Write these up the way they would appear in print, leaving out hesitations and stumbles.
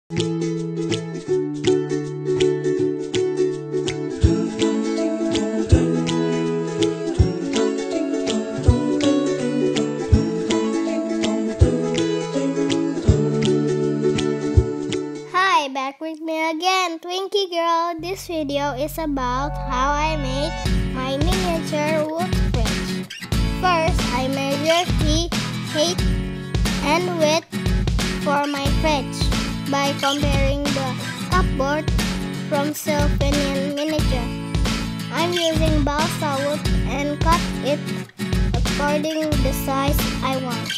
Hi, back with me again, Twinkie Girl. This video is about how I make my miniature wood fridge. First, I measure the height and width for my fridge by comparing the cupboard from Sylvanian Miniature. I'm using balsa wood and cut it according to the size I want.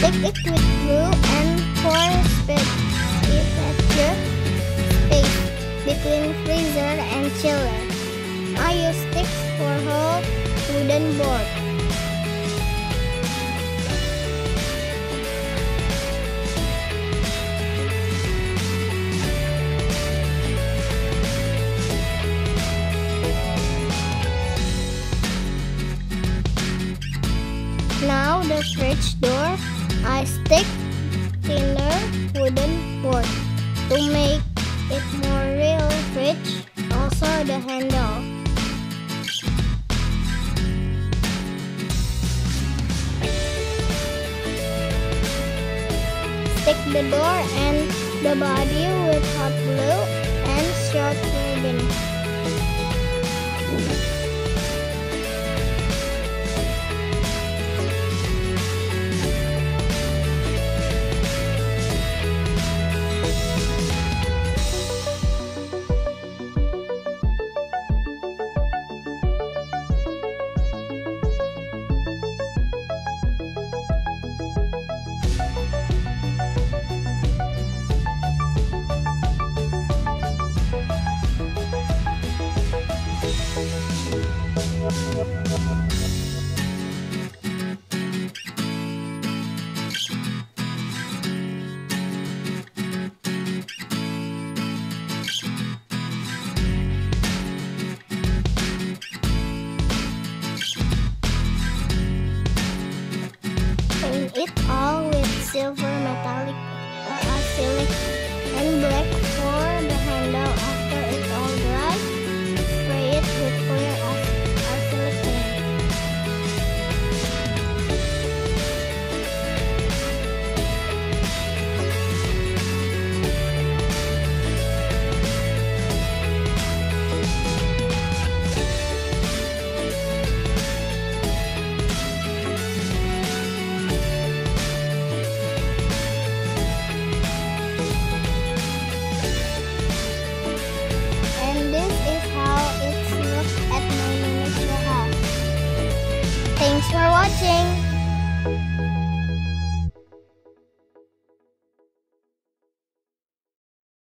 Stick it with glue and pour effective space between freezer and chiller. I use sticks for whole wooden board. Now the fridge door, I stick thinner wooden board to make it more real fridge. Also the handle. Stick the door and the body with hot glue and short ribbon. Paint it all with silver metallic acrylic and black for the handle. After it's all dry, spray it with clear acrylic paint. Thanks for watching!